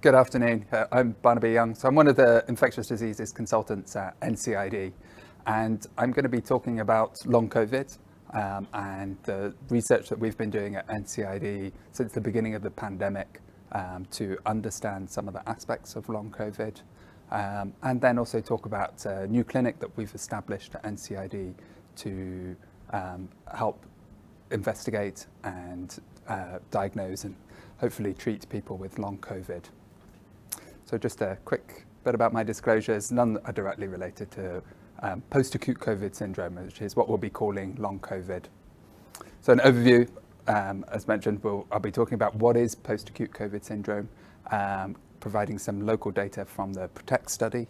Good afternoon. I'm Barnaby Young. So I'm one of the infectious diseases consultants at NCID, and I'm going to be talking about long COVID and the research that we've been doing at NCID since the beginning of the pandemic to understand some of the aspects of long COVID, and then also talk about a new clinic that we've established at NCID to help investigate and diagnose and hopefully treat people with long COVID. So just a quick bit about my disclosures. None are directly related to post-acute COVID syndrome, which is what we'll be calling long COVID. So an overview, as mentioned, I'll be talking about what is post-acute COVID syndrome, providing some local data from the PROTECT study,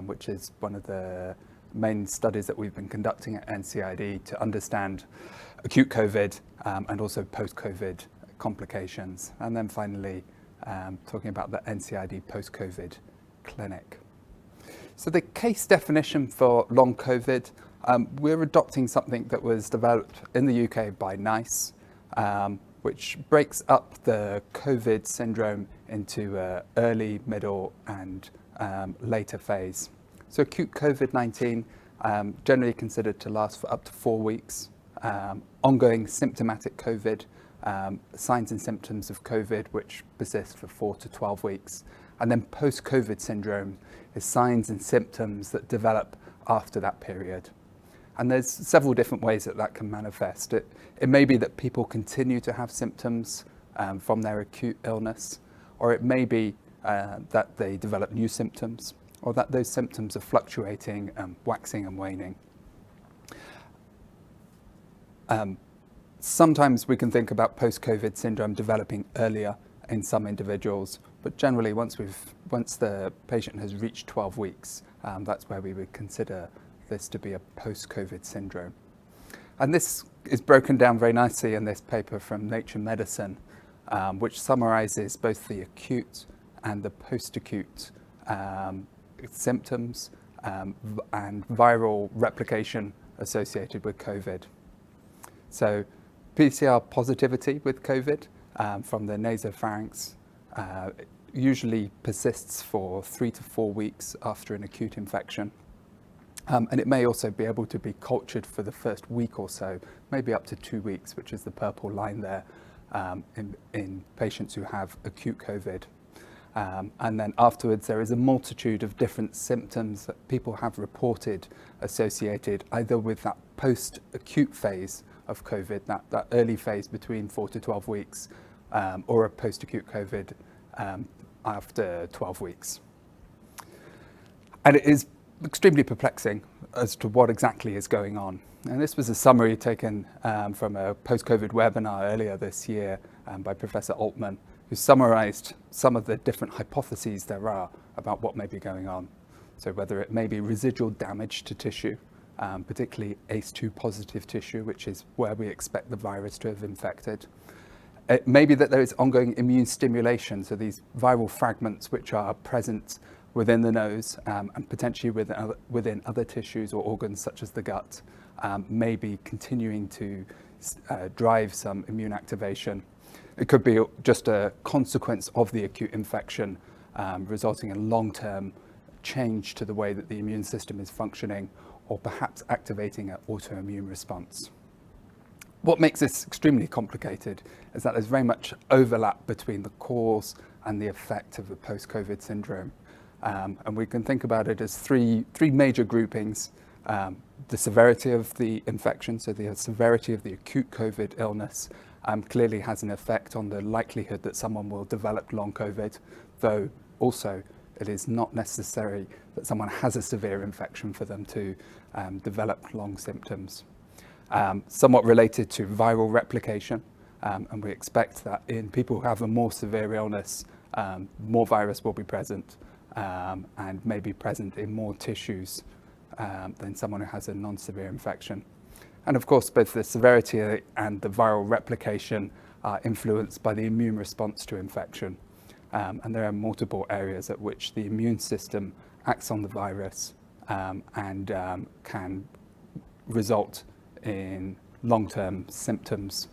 which is one of the main studies that we've been conducting at NCID to understand acute COVID and also post-COVID complications. And then finally, talking about the NCID Post-COVID clinic. So the case definition for long COVID, we're adopting something that was developed in the UK by NICE, which breaks up the COVID syndrome into early, middle, and later phase. So acute COVID-19, generally considered to last for up to 4 weeks. Ongoing symptomatic COVID, signs and symptoms of COVID which persist for 4 to 12 weeks. And then post-COVID syndrome is signs and symptoms that develop after that period. And there's several different ways that that can manifest. It may be that people continue to have symptoms from their acute illness, or it may be that they develop new symptoms, or that those symptoms are fluctuating, waxing and waning. Sometimes we can think about post-COVID syndrome developing earlier in some individuals, but generally once the patient has reached 12 weeks, that's where we would consider this to be a post-COVID syndrome. And this is broken down very nicely in this paper from Nature Medicine, which summarizes both the acute and the post-acute symptoms and viral replication associated with COVID. So PCR positivity with COVID from the nasopharynx usually persists for 3 to 4 weeks after an acute infection. And it may also be able to be cultured for the first week or so, maybe up to 2 weeks, which is the purple line there in patients who have acute COVID. And then afterwards, there is a multitude of different symptoms that people have reported associated either with that post-acute phase of COVID, that early phase between 4 to 12 weeks, or a post-acute COVID after 12 weeks. And it is extremely perplexing as to what exactly is going on. And this was a summary taken from a post-COVID webinar earlier this year by Professor Altman, who summarized some of the different hypotheses there are about what may be going on. So whether it may be residual damage to tissue, particularly ACE2 positive tissue, which is where we expect the virus to have infected. It may be that there is ongoing immune stimulation, so these viral fragments which are present within the nose and potentially within other tissues or organs such as the gut may be continuing to drive some immune activation. It could be just a consequence of the acute infection, resulting in long-term change to the way that the immune system is functioning, or perhaps activating an autoimmune response. What makes this extremely complicated is that there's very much overlap between the cause and the effect of the post-COVID syndrome. And we can think about it as three major groupings. The severity of the infection, so the severity of the acute COVID illness, clearly has an effect on the likelihood that someone will develop long COVID, though also it is not necessary that someone has a severe infection for them to develop long symptoms. Somewhat related to viral replication, and we expect that in people who have a more severe illness, more virus will be present and may be present in more tissues than someone who has a non-severe infection. And of course, both the severity and the viral replication are influenced by the immune response to infection. And there are multiple areas at which the immune system acts on the virus and can result in long-term symptoms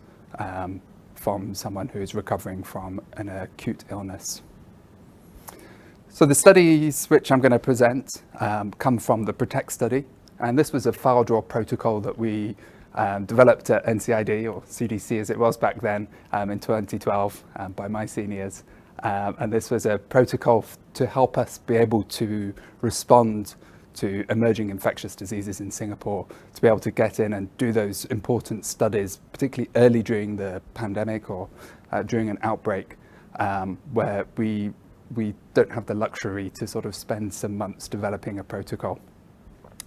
from someone who is recovering from an acute illness. So the studies which I'm going to present come from the PROTECT study, and this was a file draw protocol that we developed at NCID, or CDC as it was back then, in 2012 by my seniors. And this was a protocol to help us be able to respond to emerging infectious diseases in Singapore, to be able to get in and do those important studies, particularly early during the pandemic or during an outbreak, where we don't have the luxury to sort of spend some months developing a protocol.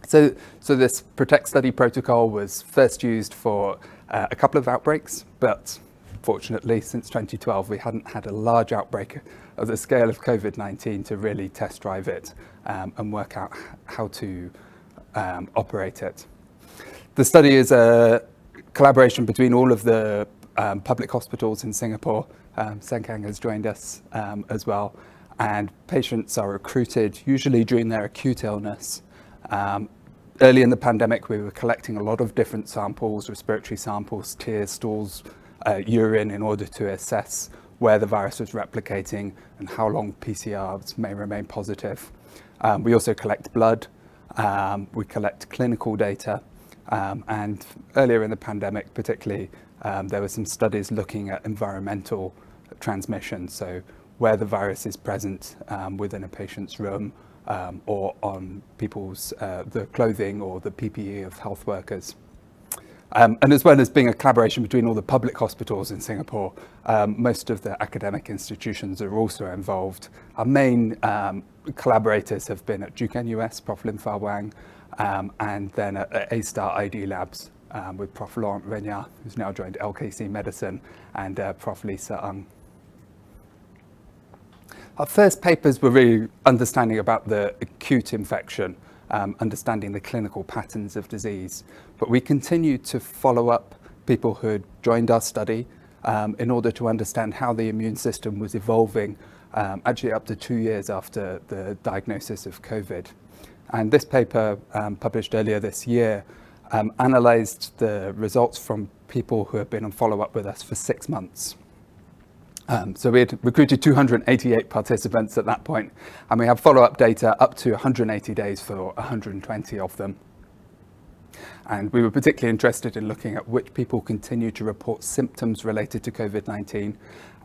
So this PROTECT study protocol was first used for a couple of outbreaks, but fortunately since 2012 we hadn't had a large outbreak of the scale of COVID-19 to really test drive it and work out how to operate it. The study is a collaboration between all of the public hospitals in Singapore. Senkang has joined us as well, and patients are recruited usually during their acute illness. Early in the pandemic, we were collecting a lot of different samples, respiratory samples, tears, stools, urine, in order to assess where the virus was replicating and how long PCRs may remain positive. We also collect blood, we collect clinical data, and earlier in the pandemic particularly, there were some studies looking at environmental transmission, so where the virus is present within a patient's room, or on people's the clothing or the PPE of health workers. And as well as being a collaboration between all the public hospitals in Singapore, most of the academic institutions are also involved. Our main collaborators have been at Duke NUS, Prof. Lim Fa Wang, and then at A-Star ID Labs with Prof. Laurent Regnard, who's now joined LKC Medicine, and Prof. Lisa Ng. Our first papers were really understanding about the acute infection, understanding the clinical patterns of disease. But we continued to follow up people who had joined our study in order to understand how the immune system was evolving, actually up to 2 years after the diagnosis of COVID. And this paper, published earlier this year, analysed the results from people who have been on follow-up with us for 6 months. So we had recruited 288 participants at that point, and we have follow-up data up to 180 days for 120 of them. And we were particularly interested in looking at which people continue to report symptoms related to COVID-19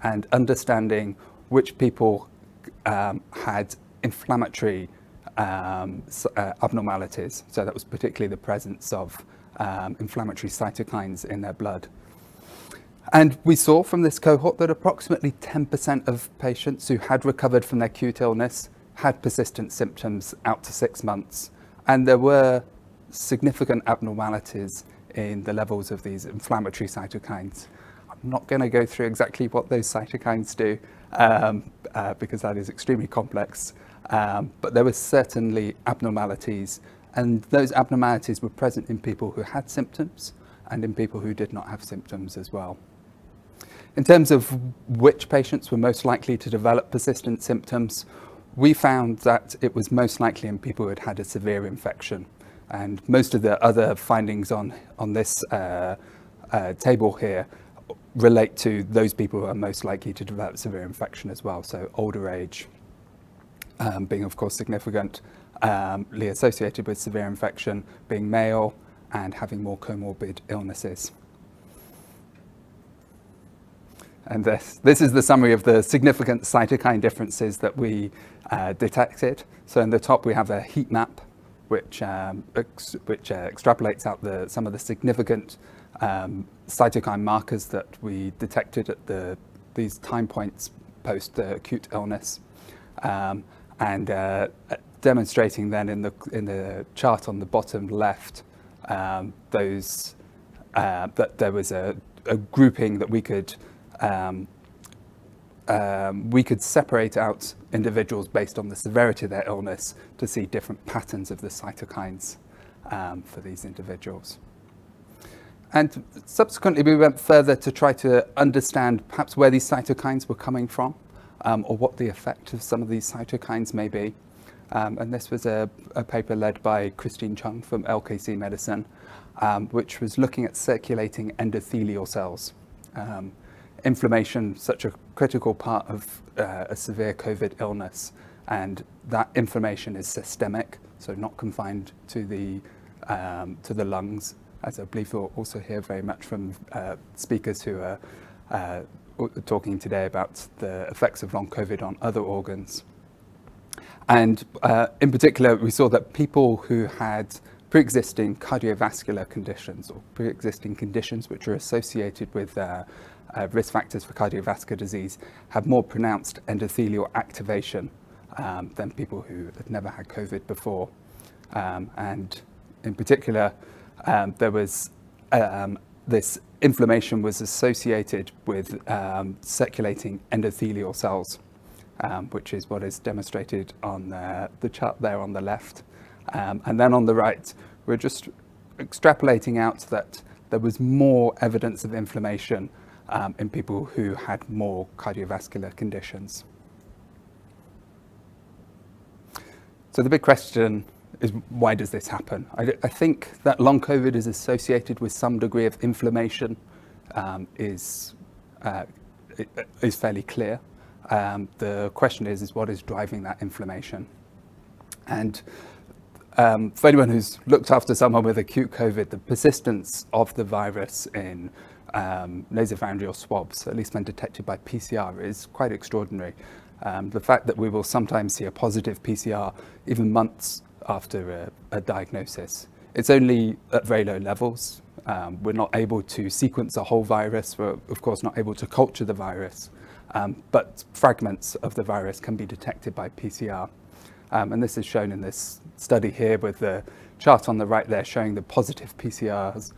and understanding which people had inflammatory abnormalities. So that was particularly the presence of inflammatory cytokines in their blood. And we saw from this cohort that approximately 10% of patients who had recovered from their acute illness had persistent symptoms out to 6 months. And there were significant abnormalities in the levels of these inflammatory cytokines. I'm not going to go through exactly what those cytokines do because that is extremely complex. But there were certainly abnormalities, and those abnormalities were present in people who had symptoms and in people who did not have symptoms as well. In terms of which patients were most likely to develop persistent symptoms, we found that it was most likely in people who had had a severe infection. And most of the other findings on this table here relate to those people who are most likely to develop severe infection as well. So older age being of course significantly associated with severe infection, being male, and having more comorbid illnesses. And this is the summary of the significant cytokine differences that we detected. So in the top we have a heat map, which extrapolates out some of the significant cytokine markers that we detected at these time points post the acute illness, and demonstrating then in the chart on the bottom left that there was a grouping that we could separate out individuals based on the severity of their illness to see different patterns of the cytokines for these individuals. And subsequently we went further to try to understand perhaps where these cytokines were coming from, or what the effect of some of these cytokines may be. And this was a paper led by Christine Chung from LKC Medicine, which was looking at circulating endothelial cells. Inflammation, such a critical part of a severe COVID illness, and that inflammation is systemic, so not confined to the lungs, as I believe we'll also hear very much from speakers who are talking today about the effects of long COVID on other organs. And in particular, we saw that people who had pre-existing cardiovascular conditions or pre-existing conditions which are associated with risk factors for cardiovascular disease have more pronounced endothelial activation than people who had never had COVID before. And in particular, there was this inflammation was associated with circulating endothelial cells, which is what is demonstrated on the chart there on the left. And then on the right, we're just extrapolating out that there was more evidence of inflammation in people who had more cardiovascular conditions. So the big question is, why does this happen? I think that long COVID is associated with some degree of inflammation is fairly clear. The question is what is driving that inflammation? And for anyone who's looked after someone with acute COVID, the persistence of the virus in nasopharyngeal swabs, at least when detected by PCR, is quite extraordinary. The fact that we will sometimes see a positive PCR even months after a diagnosis. It's only at very low levels. We're not able to sequence a whole virus. We're, of course, not able to culture the virus. But fragments of the virus can be detected by PCR. And this is shown in this study here with the chart on the right there showing the positive PCRs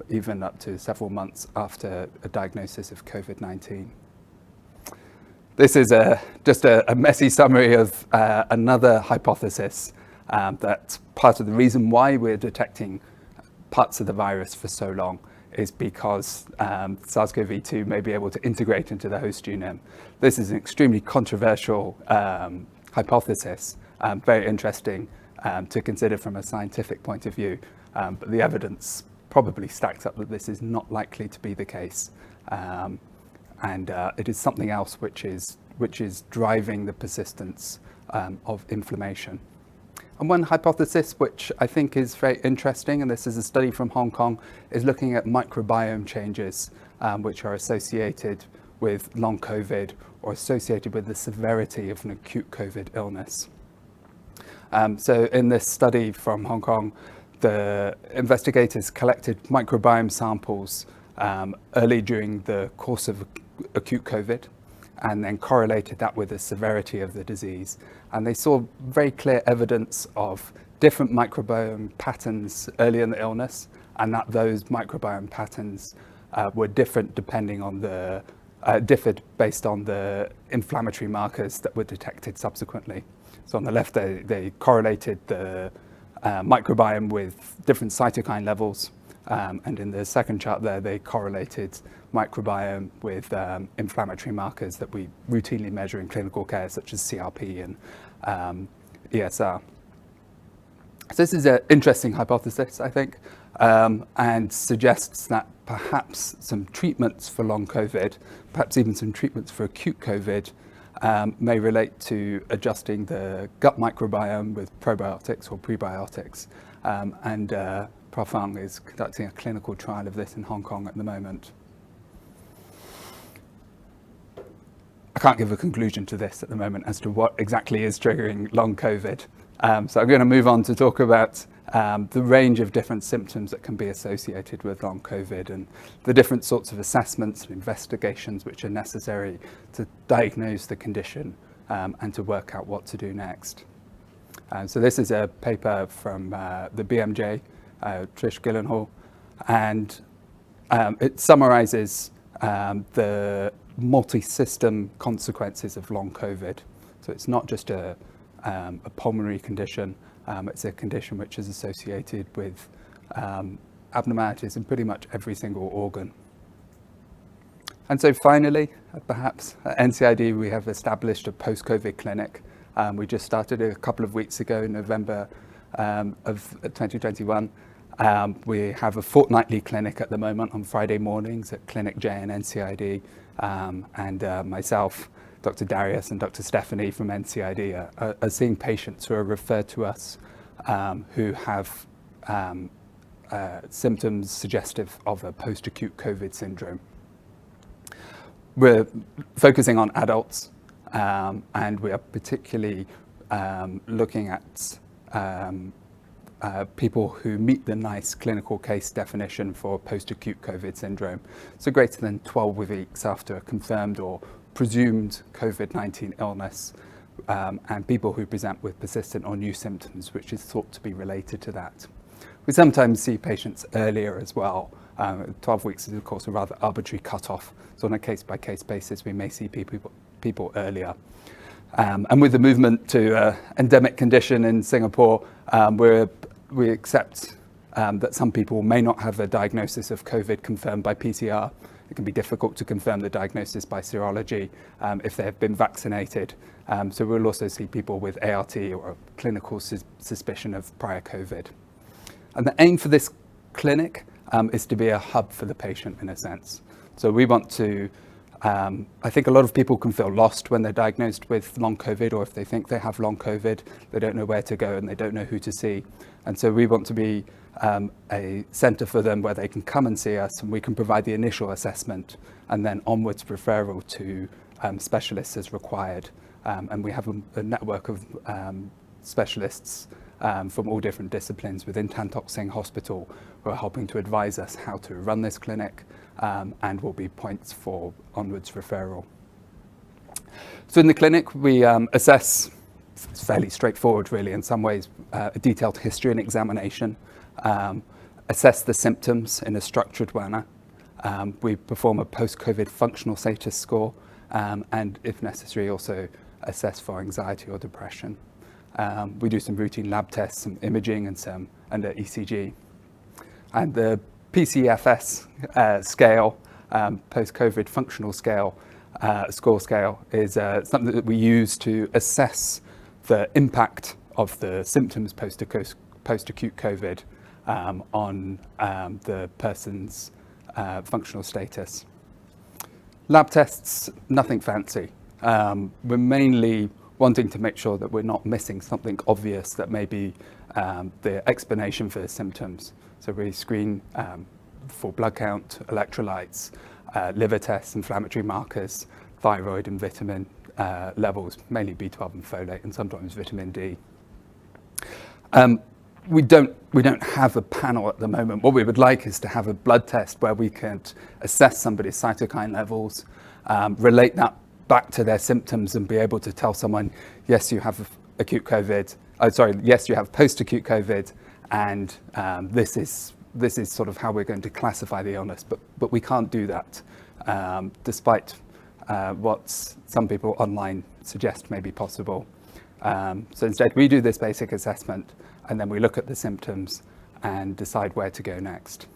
even up to several months after a diagnosis of COVID-19. This is just a messy summary of another hypothesis that part of the reason why we're detecting parts of the virus for so long is because SARS-CoV-2 may be able to integrate into the host genome. This is an extremely controversial hypothesis, very interesting to consider from a scientific point of view, but the evidence probably stacks up that this is not likely to be the case. And it is something else which is driving the persistence of inflammation. And one hypothesis which I think is very interesting, and this is a study from Hong Kong, is looking at microbiome changes which are associated with long COVID or associated with the severity of an acute COVID illness. So in this study from Hong Kong, the investigators collected microbiome samples early during the course of acute COVID and then correlated that with the severity of the disease. And they saw very clear evidence of different microbiome patterns early in the illness, and that those microbiome patterns were different depending on differed based on the inflammatory markers that were detected subsequently. So on the left, they correlated the microbiome with different cytokine levels. And in the second chart there, they correlated microbiome with inflammatory markers that we routinely measure in clinical care, such as CRP and ESR. So this is an interesting hypothesis, I think, and suggests that perhaps some treatments for long COVID, perhaps even some treatments for acute COVID, may relate to adjusting the gut microbiome with probiotics or prebiotics. And Prof. Ang is conducting a clinical trial of this in Hong Kong at the moment. I can't give a conclusion to this at the moment as to what exactly is triggering long COVID. So I'm going to move on to talk about the range of different symptoms that can be associated with long COVID and the different sorts of assessments and investigations which are necessary to diagnose the condition and to work out what to do next. So this is a paper from the BMJ, Trish Gillenhall, and it summarizes the multi-system consequences of long COVID. So it's not just a pulmonary condition, it's a condition which is associated with abnormalities in pretty much every single organ. And so finally, perhaps at NCID, we have established a post-COVID clinic. We just started a couple of weeks ago in November of 2021. We have a fortnightly clinic at the moment on Friday mornings at Clinic J and NCID, and myself Dr. Darius and Dr. Stephanie from NCID are seeing patients who are referred to us who have symptoms suggestive of a post-acute COVID syndrome. We're focusing on adults, and we are particularly looking at people who meet the NICE clinical case definition for post-acute COVID syndrome, so greater than 12 weeks after a confirmed or presumed COVID-19 illness, and people who present with persistent or new symptoms, which is thought to be related to that. We sometimes see patients earlier as well. 12 weeks is, of course, a rather arbitrary cutoff, so on a case-by-case basis, we may see people earlier. And with the movement to endemic condition in Singapore, we accept that some people may not have a diagnosis of COVID confirmed by PCR. It can be difficult to confirm the diagnosis by serology if they have been vaccinated. So we'll also see people with ART or a clinical suspicion of prior COVID. And the aim for this clinic is to be a hub for the patient in a sense. So we want to, I think a lot of people can feel lost when they're diagnosed with long COVID, or if they think they have long COVID, they don't know where to go and they don't know who to see. And so we want to be a centre for them where they can come and see us and we can provide the initial assessment and then onwards referral to specialists as required. And we have a network of specialists from all different disciplines within Tan Tock Seng Hospital who are helping to advise us how to run this clinic and will be points for onwards referral. So in the clinic we assess, it's fairly straightforward really in some ways, a detailed history and examination, assess the symptoms in a structured manner. We perform a post-COVID functional status score and if necessary also assess for anxiety or depression. We do some routine lab tests, some imaging and an ECG. And the PCFS scale, post-COVID functional scale, score scale, is something that we use to assess the impact of the symptoms post-acute COVID on the person's functional status. Lab tests, nothing fancy. We're mainly wanting to make sure that we're not missing something obvious that may be the explanation for the symptoms. So we screen for blood count, electrolytes, liver tests, inflammatory markers, thyroid and vitamin levels, mainly B12 and folate, and sometimes vitamin D. We don't have a panel at the moment. What we would like is to have a blood test where we can assess somebody's cytokine levels, relate that back to their symptoms and be able to tell someone, yes, you have acute COVID, yes, you have post-acute COVID, and this is sort of how we're going to classify the illness, but we can't do that, despite what some people online suggest may be possible. So instead, we do this basic assessment, and then we look at the symptoms and decide where to go next.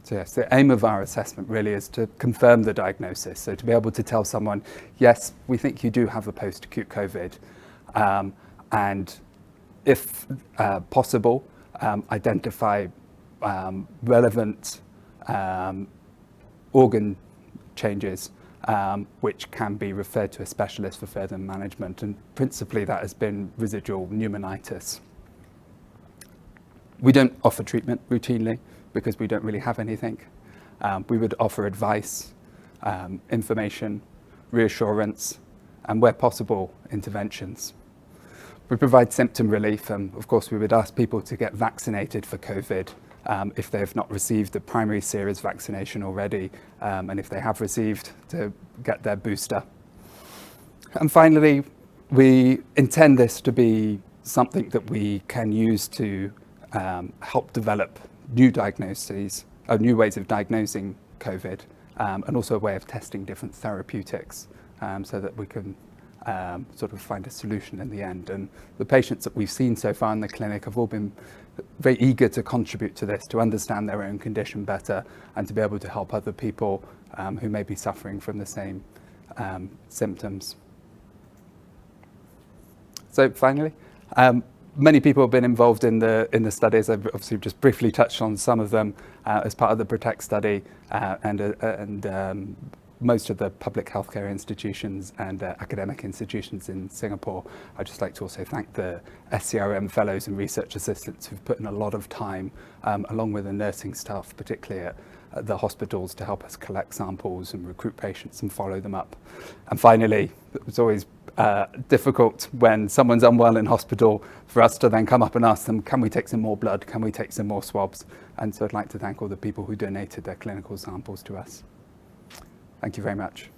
So yes, the aim of our assessment really is to confirm the diagnosis. So to be able to tell someone, yes, we think you do have a post-acute COVID, and if possible, identify relevant organ changes which can be referred to a specialist for further management, and principally that has been residual pneumonitis. We don't offer treatment routinely because we don't really have anything. We would offer advice, information, reassurance, and where possible, interventions. We provide symptom relief, and of course we would ask people to get vaccinated for COVID if they have not received the primary series vaccination already, and if they have received, to get their booster. And finally, we intend this to be something that we can use to help develop new diagnoses, new ways of diagnosing COVID, and also a way of testing different therapeutics so that we can sort of find a solution in the end. And the patients that we've seen so far in the clinic have all been very eager to contribute to this, to understand their own condition better and to be able to help other people who may be suffering from the same symptoms. So finally, many people have been involved in the studies. I've obviously just briefly touched on some of them as part of the PROTECT study, and most of the public healthcare institutions and academic institutions in Singapore. I'd just like to also thank the SCRM fellows and research assistants who've put in a lot of time, along with the nursing staff, particularly at the hospitals, to help us collect samples and recruit patients and follow them up. And finally, it was always difficult when someone's unwell in hospital for us to then come up and ask them, can we take some more blood? Can we take some more swabs? And so I'd like to thank all the people who donated their clinical samples to us. Thank you very much.